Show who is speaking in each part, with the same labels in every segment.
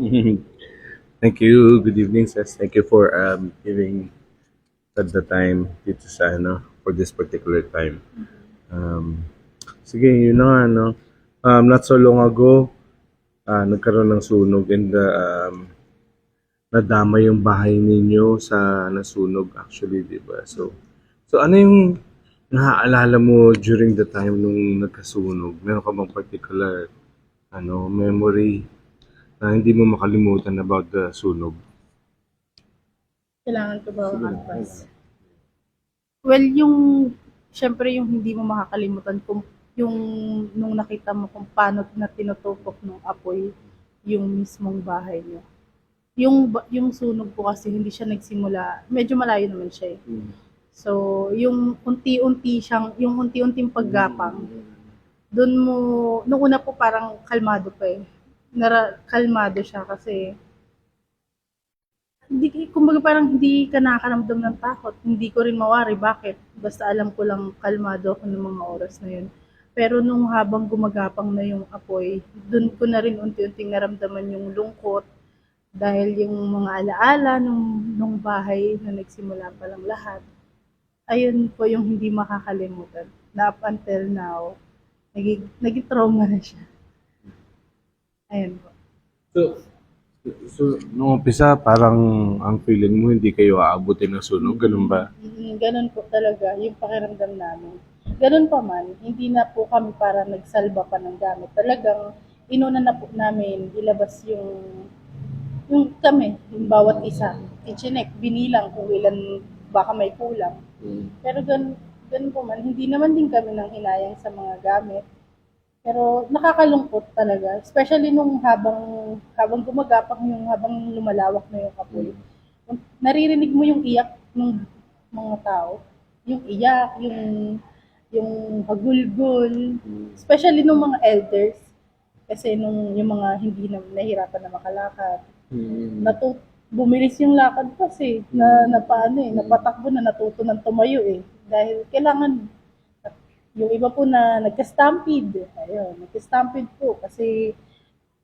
Speaker 1: Thank you. Good evening, sis. Thank you for giving at the time dito sa for this particular time. Um, Sige, yun na nga, no? Not so long ago, nagkaroon ng sunog and nadama yung bahay ninyo sa nasunog actually, di ba? So ano yung naaalala mo during the time nung nagkasunog? Meron ka bang particular memory na hindi mo makalimutan about the sunog?
Speaker 2: Kailangan ko ba ang advice? Well, syempre yung hindi mo makakalimutan kung yung nung nakita mo kung paano na tinutupok ng apoy yung mismong bahay niyo. Yung sunog po kasi hindi siya nagsimula, medyo malayo naman siya eh. So, yung unti-unting paggapang, doon mo, nung una po parang kalmado pa eh. Kalmado siya kasi hindi, kumbaga parang hindi ka nakakaramdam ng takot. Hindi ko rin mawari bakit. Basta alam ko lang kalmado ako ng mga oras na yun. Pero nung habang gumagapang na yung apoy, dun ko na rin unti-unting naramdaman yung lungkot dahil yung mga alaala nung bahay na nagsimula pa lang lahat. Ayun po yung hindi makakalimutan. Na up until now, naging trauma na siya. Ayun po.
Speaker 1: So, so nung umpisa, parang ang feeling mo hindi kayo aabutin ng sunog, ganun ba?
Speaker 2: Ganun po talaga yung pakiramdam namin. Ganun pa man, hindi na po kami para nagsalba pa ng gamit. Talagang inuna na po namin ilabas yung kami, yung bawat isa. I-check, binilang kung ilan baka may kulang. Pero ganun po man, hindi naman din kami nang hinayang sa mga gamit. Pero nakakalungkot talaga, especially nung habang gumagapang habang lumalawak na yung apoy. Naririnig mo yung iyak ng mga tao, yung iyak, yung hagulgol, especially nung mga elders kasi nung yung mga hindi na nahirapan na makalakad. Bumilis yung lakad kasi na paano eh, napatakbo na natuto ng tumayo eh. Dahil kailangan yung iba po na nagka-stampede. Ayun, nagka-stampede po kasi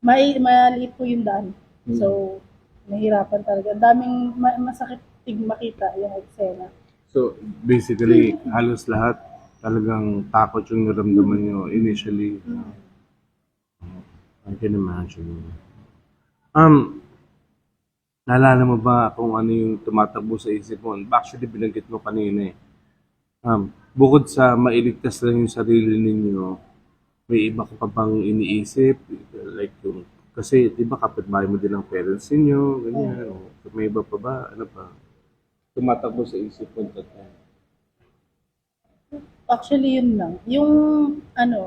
Speaker 2: maliit po yung daan. So, nahirapan talaga. Ang daming masakit makita yung eksena.
Speaker 1: So, basically, halos lahat talagang takot yung naramdaman nyo initially. I can imagine. Um, Naalala mo ba kung ano yung tumatakbo sa isip mo? Actually, binanggit mo kanina eh. Bukod sa mailigtas lang yung sarili ninyo, may iba ka pa bang iniisip? Like yung, kasi di ba kapitbahay mo din ang parents ninyo, ganyan. O, may iba pa ba? Ano pa? Tumatakbo sa isip mo at that time.
Speaker 2: Actually, yun lang. Ano,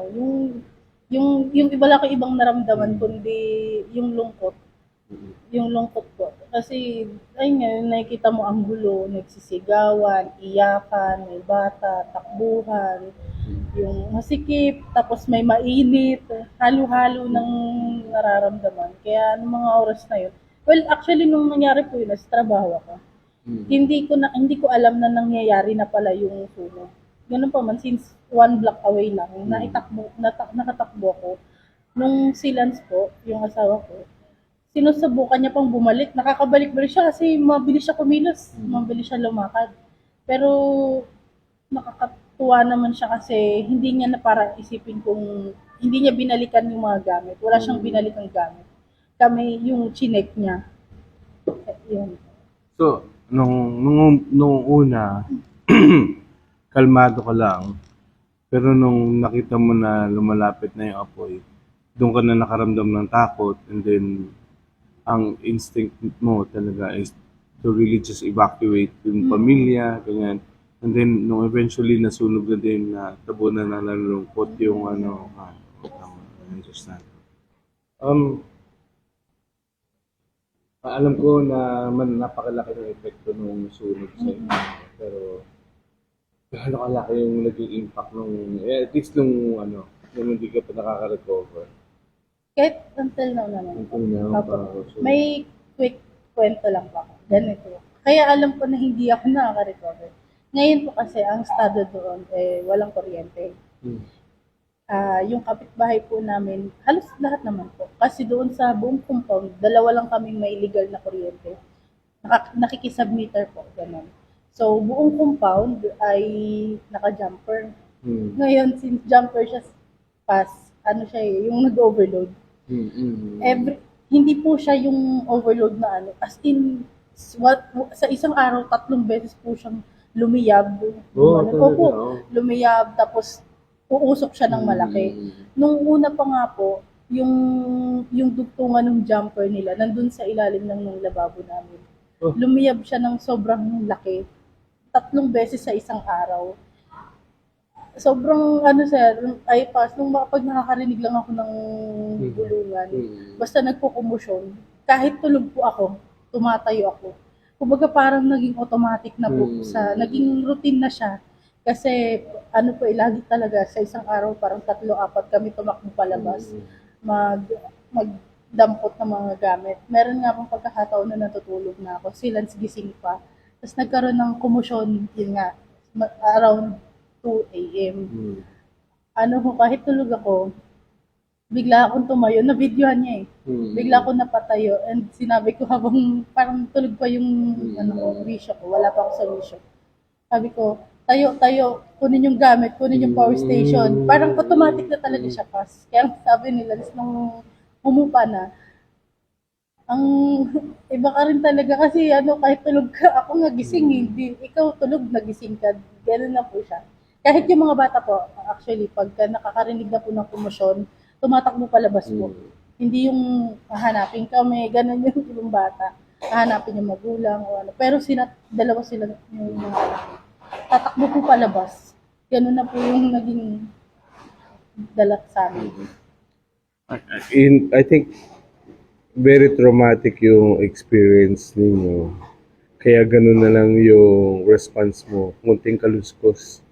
Speaker 2: yung iba lang ko ibang naramdaman, kundi yung lungkot. Yung lungkot ko. Kasi, ayun nga, nakikita mo ang gulo, nagsisigawan, iyakan, may bata, takbuhan, yung masikip, tapos may mainit, halo-halo ng nararamdaman. Kaya, nung mga oras na yun, well, actually, nung nangyari po yun, nasa trabaho ako. Hindi ko alam na nangyayari na pala yung sunog. Ganun pa man, since 1 block away lang, nakatakbo ako. Nung si Lance po, yung asawa ko, sinusubukan niya pang bumalik. Nakakabalik-balik siya kasi mabilis siya kumilos, mabilis siya lumakad. Pero nakakatuwa naman siya kasi hindi niya na para isipin kung hindi niya binalikan yung mga gamit. Wala siyang binalikan gamit. Kami yung chinek niya. Yun.
Speaker 1: So, nung una, kalmado ka lang, pero nung nakita mo na lumalapit na yung apoy, doon ka na nakaramdam ng takot and then ang instinct mo talaga is to really just evacuate yung pamilya, ganyan. And then, nung eventually nasunog na din na tabunan na nalulungkot yung I understand. Um, Alam ko na napakalaki ng epekto nung sunog sa inyo. Pero, gaano kalaki yung naging impact nung, at least nung, nung hindi ka pa nakaka-recover.
Speaker 2: Kahit until now naman.
Speaker 1: Until now,
Speaker 2: Opo. May quick kwento lang po ako. Ganito. Kaya alam ko na hindi ako nakaka-recover. Ngayon po kasi ang estado doon, walang kuryente. yung kapitbahay po namin, halos lahat naman po. Kasi doon sa buong compound, dalawa lang kaming may legal na kuryente. Nakikisubmeter po, ganun. So, buong compound ay naka-jumper.
Speaker 1: Mm.
Speaker 2: Ngayon, since jumper siya pass, ano siya yung nag-overload.
Speaker 1: Mm.
Speaker 2: Hindi po siya yung overload na ano, as in, sa isang araw, 3 beses po siyang lumiyab.
Speaker 1: Oo,
Speaker 2: Ano,
Speaker 1: talaga,
Speaker 2: opo,
Speaker 1: oo.
Speaker 2: lumiyab, tapos uusok siya ng malaki. Nung una pa nga po, yung dugtungan ng jumper nila, nandun sa ilalim ng lababo namin.
Speaker 1: Oh.
Speaker 2: Lumiyab siya ng sobrang laki. 3 beses sa isang araw. Sobrang ano sir, ay pass, pag nakakarinig lang ako ng bulungan, basta nagkukumusyon, kahit tulog po ako, tumatayo ako. Kumbaga parang naging automatic na po naging routine na siya. Kasi ano po, lagi talaga sa isang araw parang 3-4 kami tumakbo palabas, magdampot ng mga gamit. Meron nga pong pagkakataon na natutulog na ako, silang gising pa. Tapos nagkaroon ng kumusyon, yun nga, around 2 a.m. Ano ho, kahit tulog ako, bigla akong tumayo, na-videohan niya eh. Bigla ako napatayo and sinabi ko habang parang tulog pa yung wisyo ko, wala pa ako sa wisyo. Sabi ko, tayo, kunin yung gamit, kunin yung power station. Parang automatic na talaga siya pass. Kaya sabi nila, nung humupa na, ang iba ka rin talaga kasi kahit tulog ka, ako nga gising, hindi, ikaw tulog, nagising ka, gano'n na po siya. Kahit yung mga bata po, actually, pagka nakakarinig na po ng komosyon, tumatakbo palabas po. Hindi yung hahanapin kami, gano'n yung ibang bata. Hahanapin yung magulang o ano. Pero dalawa sila yung mga anak. Tatakbo po palabas. Gano'n na po yung naging dalat sa amin.
Speaker 1: I think very traumatic yung experience ninyo. Kaya ganun na lang yung response mo. Munting kaluskos.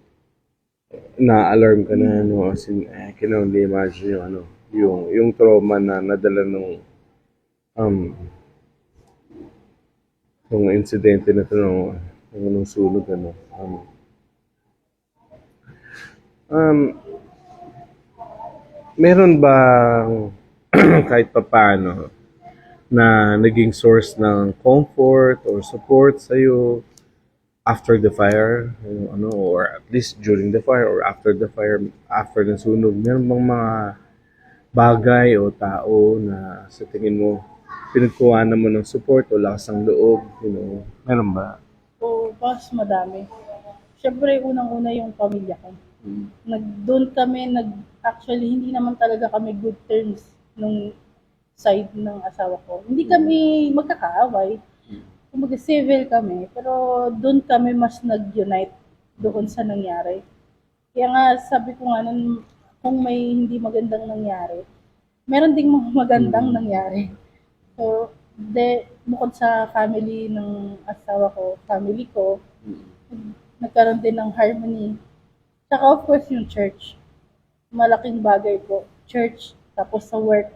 Speaker 1: Na-alarm ka na, no? As in, I can only imagine yung trauma na nadala nung nung insidente na ito nung sunog, ano. Meron bang kahit papaano na naging source ng comfort or support sa'yo after the fire, or at least during the fire or after the fire, after ng sunog? Meron bang mga bagay o tao na sa tingin mo pinagkuhanan mo ng support o lakas ng loob, meron ba?
Speaker 2: So, boss, madami. Siyempre, unang-una yung pamilya ko. Doon kami, actually, hindi naman talaga kami good terms nung side ng asawa ko. Hindi kami magkakaaway. Kumbaga civil kami, pero doon kami mas nag-unite doon sa nangyari. Kaya nga sabi ko nga nun, kung may hindi magandang nangyari, meron ding mga magandang nangyari. So, bukod sa family ng asawa ko, family ko, nagkaroon din ng harmony. Tsaka of course yung church. Malaking bagay po. Church, tapos sa work.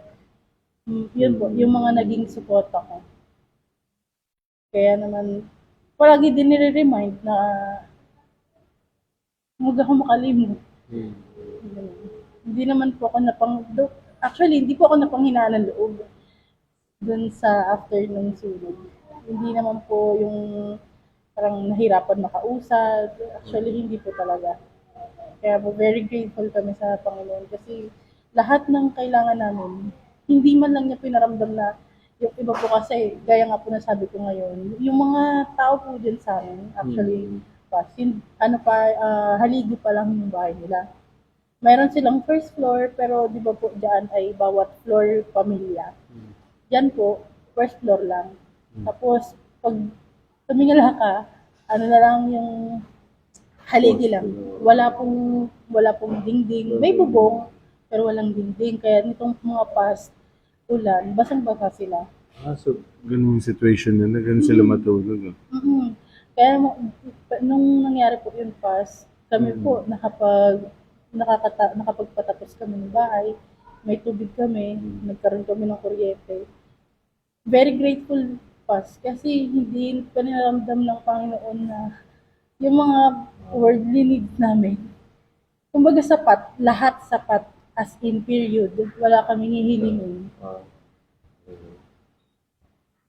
Speaker 2: Yun po, yung mga naging support ako. Kaya naman, palagi din nire-remind na huwag ako makalimot. Hindi naman po ako actually, hindi po ako napanghinaan ng loob dun sa after ng sunog. Hindi naman po yung parang nahirapan makausap. Actually, hindi po talaga. Kaya po, very grateful kami sa Panginoon kasi lahat ng kailangan namin, hindi man lang niya pinaramdam na yung iba po kasi, gaya nga po na sabi ko ngayon, yung mga tao po dyan sa amin, actually, haligi pa lang yung bahay nila. Mayroon silang first floor, pero di ba po dyan ay bawat floor pamilya. Dyan po, first floor lang. Tapos, pag tumingala ka, ano na lang yung haligi lang. Wala pong dingding. May bubong, pero walang dingding. Kaya nitong mga past ulan, basang-basa sila.
Speaker 1: So, ganun yung situation na ganun sila matulog.
Speaker 2: Kaya nung nangyari po yung past, kami po nakapagpatapos kami ng bahay, may tubig kami, nagkaroon kami ng kuryente. Very grateful past kasi hindi pa nilaramdam ng Panginoon na yung mga worldly needs namin. Kumbaga sapat, lahat sapat. As in, period. Wala kaming hihilingin.
Speaker 1: Ah.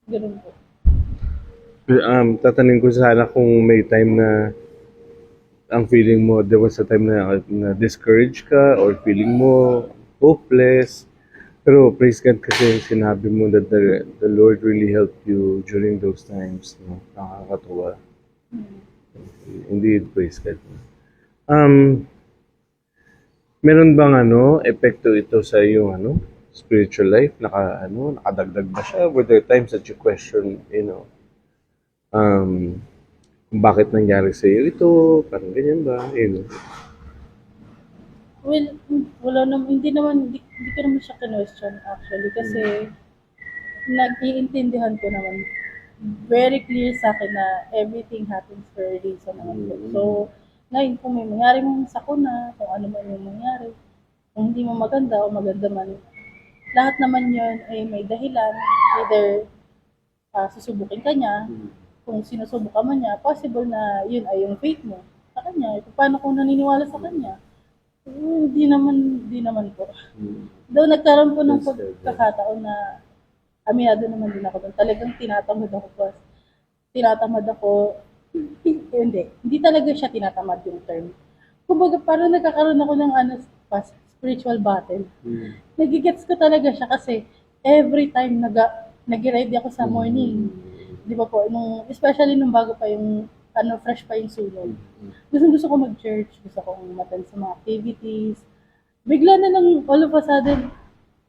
Speaker 2: Ganun po.
Speaker 1: Tatanungin ko sana kung may time na ang feeling mo, there was a time na discouraged ka or feeling mo hopeless. Pero praise God kasi sinabi mo that the Lord really helped you during those times. No? Nakakatuwa. Indeed, praise God. Um, Meron bang epekto ito sa iyong spiritual life? Nakadagdag ba siya? Were there times that you question, um, kung bakit nangyari sa iyo ito? Parang ganyan ba?
Speaker 2: Well, wala naman, hindi ko naman siya question actually kasi nag-iintindihan ko naman very clear sa akin na everything happens for a reason naman po. So, ngayon kung may mangyari mong sakuna, kung ano man yung mangyari, kung hindi mo maganda o maganda man, lahat naman yun ay may dahilan. Either susubukin ka niya, kung sinusubok ka man niya, possible na yun ay yung faith mo sa kanya. Paano kung naniniwala sa kanya? Hindi naman po. Though nagkaroon po ng pagkakataon na aminado naman din ako doon. Talagang tinatamad ako po. Tinatamad ako, hindi talaga siya tinatamad yung term. Kumbaga parang nagkakaroon ako ng spiritual battle. Nagigets ko talaga siya kasi every time nag-ready ako sa morning, di ba po, especially nung bago pa yung fresh pa yung sunog. Gusto ko mag-church, gusto ko umattend sa mga activities. Bigla na lang, all of a sudden,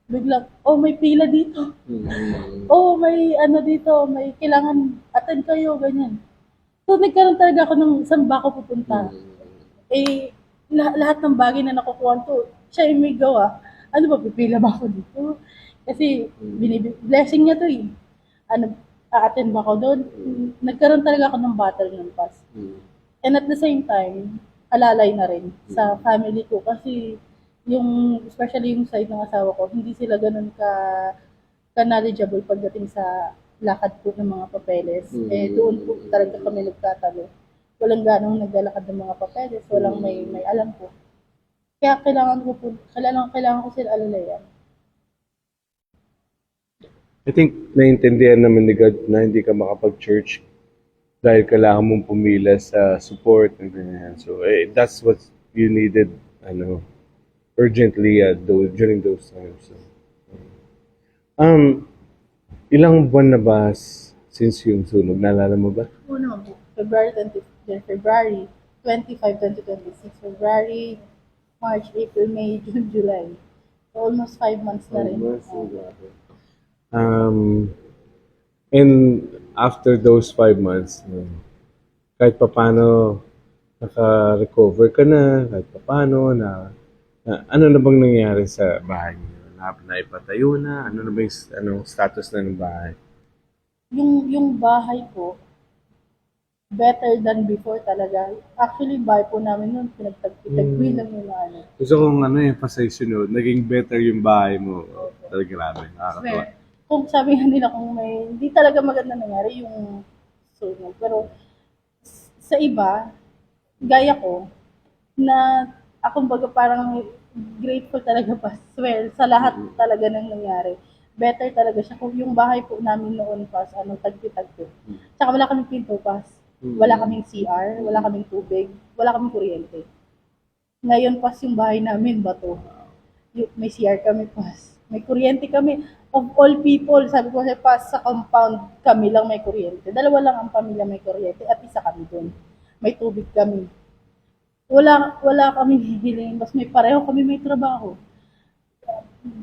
Speaker 2: may pila dito. May dito, may kailangan attend kayo, ganyan. So, nagkaroon talaga ako ng saan ba ako pupunta. Lahat ng bagay na nakukuha ko, siya yung may gawa. Ano ba, pipila ba ako dito? Kasi, blessing niya to eh. A-attend ba ako doon? Nagkaroon talaga ako ng battle ng past. And at the same time, alalay na rin sa family ko kasi especially yung side ng asawa ko, hindi sila ganun ka-knowledgeable pagdating sa lakad po ng mga papeles. Doon po talaga kami nagtatalo. Walang ganong naglalakad ng mga papeles, walang may alam po. Kaya kailangan ko sila alalayan.
Speaker 1: I think naiintindihan naman ni God na hindi ka makapag-church dahil kailangan mong pumila sa support and ganyan. So, that's what you needed, urgently during those times. So, ilang buwan na ba since yung sunog? Naalala mo ba?
Speaker 2: Naman po. February 25, 2026. February, March, April, May, June, July. So, almost 5 months na rin.
Speaker 1: And after those 5 months, kahit papano naka-recover ka na, kahit papano ano na bang nangyari sa bahay niyo? Naipatayo na? Ano na ba yung status na ng bahay?
Speaker 2: Yung bahay ko, better than before talaga. Actually, bahay po namin noon, pinagtagpi lang yung
Speaker 1: Gusto kong emphasize yun, naging better yung bahay mo. Talaga grabe, nakakatawa.
Speaker 2: Kung sabi nga nila kung hindi talaga maganda nangyari yung sunog. Pero sa iba, gaya ko, na akong baga parang grateful talaga pa. Swear, sa lahat talaga nang nangyari. Better talaga siya. Kung yung bahay po namin noon pas, tagpi-tagpi. Tsaka wala kaming pinto pas. Wala kaming CR, wala kaming tubig, wala kaming kuryente. Ngayon pas yung bahay namin, bato. May CR kami pas. May kuryente kami. Of all people, sabi ko kasi pas sa compound kami lang may kuryente. Dalawa lang ang pamilya may kuryente at isa kami doon. May tubig kami. Wala kaming hihilingin. Mas may pareho kami may trabaho.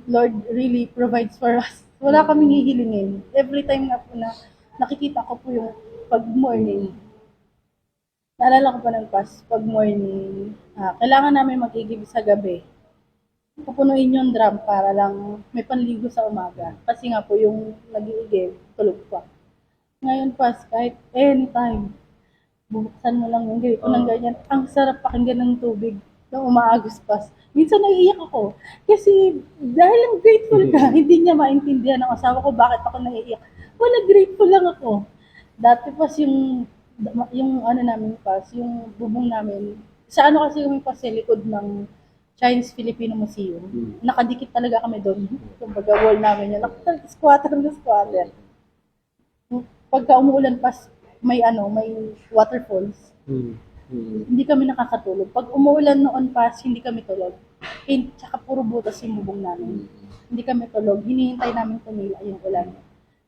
Speaker 2: Lord really provides for us. Wala kaming hihilingin. Every time nga po na nakikita ko po yung pag-morning, naalala ko pa ng pag-morning, kailangan namin mag-igib sa gabi. Pupunuin yung drum para lang may panligo sa umaga. Kasi nga po yung nag-iigib, tulog pa. Ngayon kahit anytime, bubuksan mo lang yung grate ng ganyan. Ang sarap pakinggan ng tubig na umaagos pas. Minsan naiiyak ako. Kasi dahil lang grateful ka, hindi niya maintindihan ng asawa ko bakit ako naiiyak. Wala, grateful lang ako. Dati pas yung namin pas, yung bubong namin, sa kasi kami pas sa likod ng Chinese-Filipino Museum. Nakadikit talaga kami doon. Kumbaga wall namin yun. Squatter na squatter. Pagka umuulan may waterfalls. Hindi kami nakakatulog. Pag umuulan noon hindi kami tulog. Tsaka puro butas yung bubong namin. Hindi kami tulog. Hinihintay namin tumila yung ulan.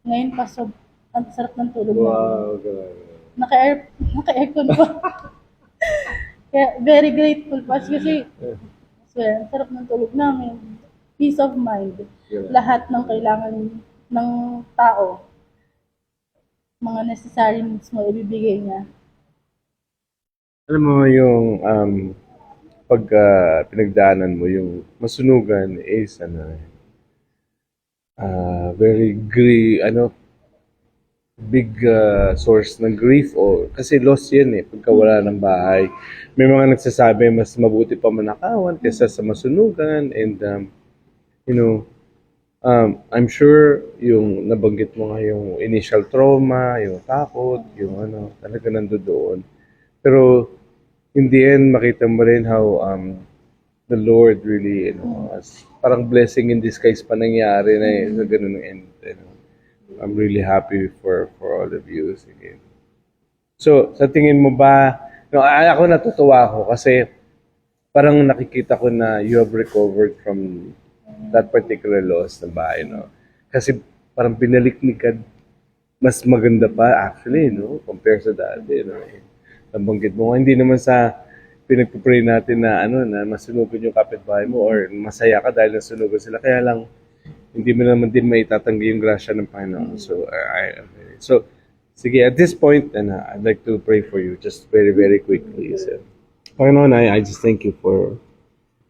Speaker 2: Ngayon ang sarap ng tulog namin.
Speaker 1: Wow, grabe.
Speaker 2: Naka-aircon pa. Kaya very grateful pa kasi ang sarap ng tulog namin. Peace of mind.
Speaker 1: Yeah.
Speaker 2: Lahat ng kailangan ng tao, mga necessary needs mo, ibibigay niya.
Speaker 1: Alam mo yung pag pinagdaanan mo yung masunugan is big source ng grief o kasi loss yan pagka wala ng bahay. May mga nagsasabi mas mabuti pa manakawan kaysa sa masunugan and I'm sure yung nabanggit mo nga yung initial trauma, yung takot, yung talaga nandoon. Pero in the end, makita mo rin how the Lord really, as parang blessing in disguise pa nangyari na sa ganun end. I'm really happy for all of you. Sige. So, sa tingin mo ba, ako natutuwa ako kasi parang nakikita ko na you have recovered from that particular loss na bahay, no? Kasi parang binalik-likad mas maganda pa actually, no? Compare sa dati, no? Nabanggit mo, hindi naman sa pinagpupray natin na na masunugan yung kapitbahay mo or masaya ka dahil nasunugan sila. Kaya lang, hindi mo naman din maitatanggi yung grasya ng Panginoon. So, sige, at this point, I'd like to pray for you just very, very quickly. So, Panginoon, I just thank you for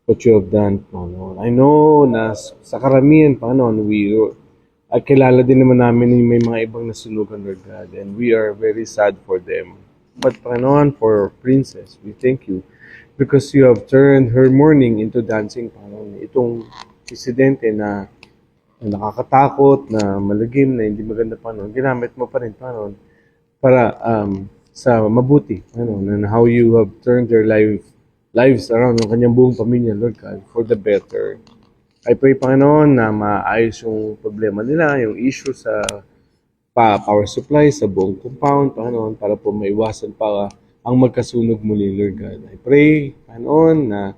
Speaker 1: what you have done, Panginoon. I know na sa karamihan, Panginoon, kilala din naman namin may mga ibang nasunugan, Lord God, and we are very sad for them. But, Panginoon, for Princess, we thank you because you have turned her mourning into dancing, Panginoon. Itong insidente na nakakatakot, na malagim, na hindi maganda, Panginoon, ginamit mo pa rin, Panginoon, para sa mabuti, and how you have turned their lives around ng kanyang buong pamilya, Lord God, for the better. I pray, Panginoon, na maayos yung problema nila, yung issue sa power supply sa buong compound, Panginoon, para po maiwasan pa ang magkasunog muli, Lord God. I pray, Panginoon, na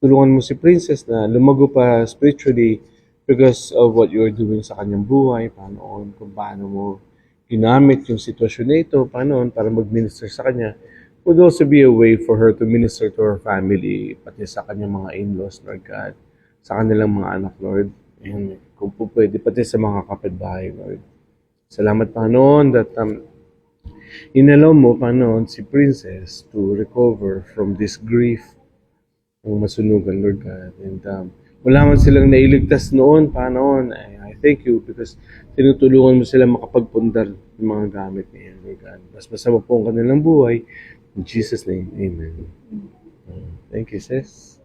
Speaker 1: tulungan mo si Princess na lumago pa spiritually because of what you're doing sa kanyang buhay, Panginoon, kung paano mo ginamit yung sitwasyon na ito, Panginoon, para mag-minister sa kanya, would also be a way for her to minister to her family, pati sa kanyang mga in-laws, Lord God, sa kanilang mga anak, Lord, and kung po pwede, pati sa mga kapitbahay, Lord. Salamat, Panginoon, that inalaw mo, Panginoon, si Princess to recover from this grief ng masunugan, Lord God. And wala man silang nailigtas noon, Panginoon, I thank you because tinutulungan mo sila makapagpundar ng mga gamit niya, Lord God. Mas masama po ang kanilang buhay. In Jesus' name, amen. Thank you, sis.